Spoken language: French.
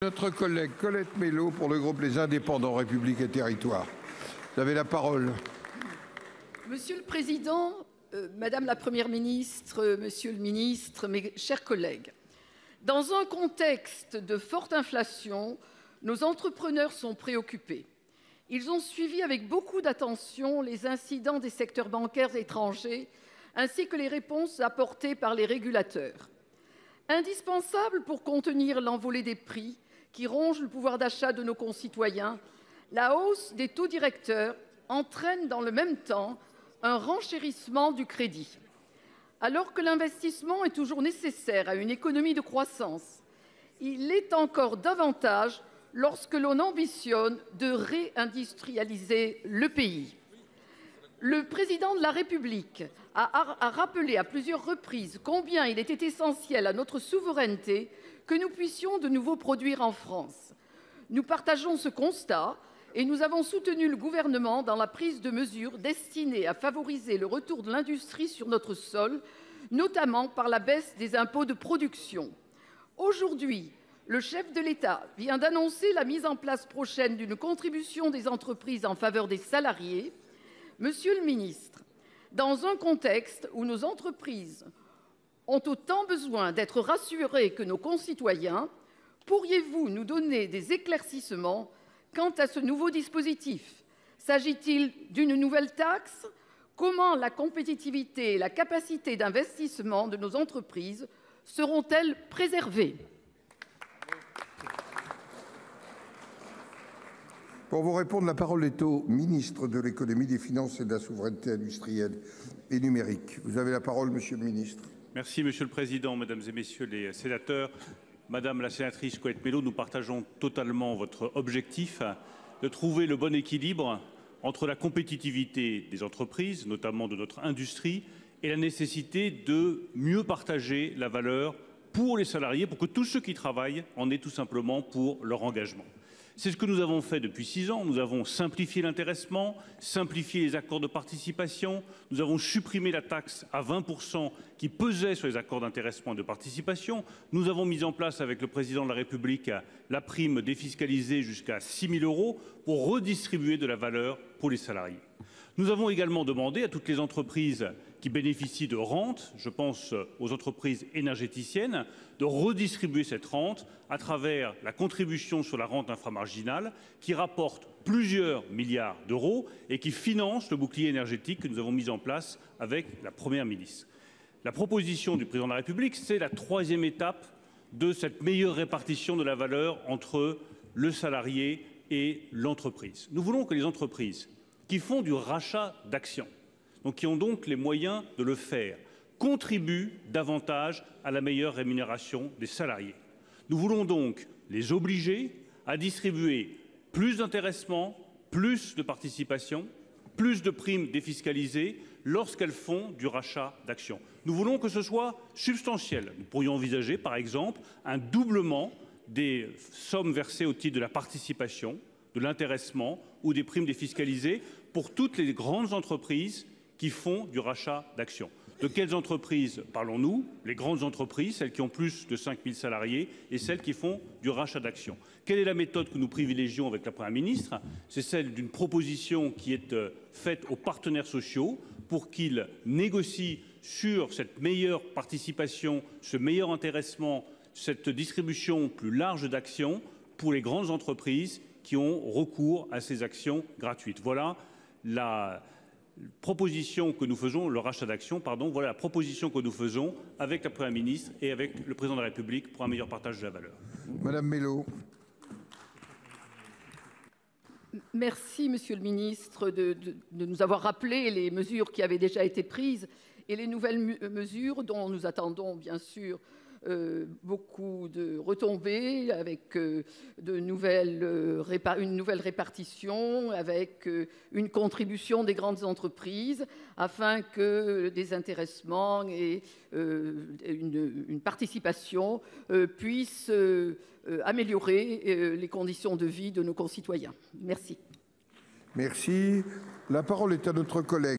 notre collègue Colette Mélot pour le groupe Les Indépendants République et Territoires. Vous avez la parole. Monsieur le Président, Madame la Première ministre, Monsieur le Ministre, mes chers collègues, dans un contexte de forte inflation, nos entrepreneurs sont préoccupés. Ils ont suivi avec beaucoup d'attention les incidents des secteurs bancaires étrangers ainsi que les réponses apportées par les régulateurs. Indispensable pour contenir l'envolée des prix qui ronge le pouvoir d'achat de nos concitoyens, la hausse des taux directeurs entraîne dans le même temps un renchérissement du crédit. Alors que l'investissement est toujours nécessaire à une économie de croissance, il l'est encore davantage lorsque l'on ambitionne de réindustrialiser le pays. Le président de la République a rappelé à plusieurs reprises combien il était essentiel à notre souveraineté que nous puissions de nouveau produire en France. Nous partageons ce constat et nous avons soutenu le gouvernement dans la prise de mesures destinées à favoriser le retour de l'industrie sur notre sol, notamment par la baisse des impôts de production. Aujourd'hui, le chef de l'État vient d'annoncer la mise en place prochaine d'une contribution des entreprises en faveur des salariés. Monsieur le ministre, dans un contexte où nos entreprises ont autant besoin d'être rassurées que nos concitoyens, pourriez-vous nous donner des éclaircissements quant à ce nouveau dispositif? S'agit-il d'une nouvelle taxe? Comment la compétitivité et la capacité d'investissement de nos entreprises seront-elles préservées? Pour vous répondre, la parole est au ministre de l'Économie, des Finances et de la Souveraineté industrielle et numérique. Vous avez la parole, monsieur le ministre. Merci, Monsieur le Président, Mesdames et Messieurs les sénateurs. Madame la sénatrice Colette Mélot, nous partageons totalement votre objectif de trouver le bon équilibre entre la compétitivité des entreprises, notamment de notre industrie, et la nécessité de mieux partager la valeur pour les salariés, pour que tous ceux qui travaillent en aient tout simplement pour leur engagement. C'est ce que nous avons fait depuis 6 ans. Nous avons simplifié l'intéressement, simplifié les accords de participation. Nous avons supprimé la taxe à 20% qui pesait sur les accords d'intéressement et de participation. Nous avons mis en place avec le président de la République la prime défiscalisée jusqu'à 6 000 € pour redistribuer de la valeur pour les salariés. Nous avons également demandé à toutes les entreprises qui bénéficient de rentes, je pense aux entreprises énergéticiennes, de redistribuer cette rente à travers la contribution sur la rente inframarginale qui rapporte plusieurs milliards d'euros et qui finance le bouclier énergétique que nous avons mis en place avec la Première ministre. La proposition du président de la République, c'est la 3e étape de cette meilleure répartition de la valeur entre le salarié et l'entreprise. Nous voulons que les entreprises qui font du rachat d'actions, donc qui ont donc les moyens de le faire, contribuent davantage à la meilleure rémunération des salariés. Nous voulons donc les obliger à distribuer plus d'intéressement, plus de participation, plus de primes défiscalisées lorsqu'elles font du rachat d'actions. Nous voulons que ce soit substantiel. Nous pourrions envisager, par exemple, un doublement des sommes versées au titre de la participation, de l'intéressement ou des primes défiscalisées pour toutes les grandes entreprises qui font du rachat d'actions. De quelles entreprises parlons-nous? Les grandes entreprises, celles qui ont plus de 5 000 salariés et celles qui font du rachat d'actions. Quelle est la méthode que nous privilégions avec la Première ministre? C'est celle d'une proposition qui est faite aux partenaires sociaux pour qu'ils négocient sur cette meilleure participation, ce meilleur intéressement, cette distribution plus large d'actions pour les grandes entreprises qui ont recours à ces actions gratuites. Voilà la proposition que nous faisons, le rachat d'actions, pardon, voilà la proposition que nous faisons avec la Première ministre et avec le président de la République pour un meilleur partage de la valeur. Madame Mélot. Merci, Monsieur le ministre, de nous avoir rappelé les mesures qui avaient déjà été prises et les nouvelles mesures dont nous attendons bien sûr beaucoup de retombées avec une nouvelle répartition, avec une contribution des grandes entreprises afin que des intéressements et une participation puissent améliorer les conditions de vie de nos concitoyens. Merci. Merci. La parole est à notre collègue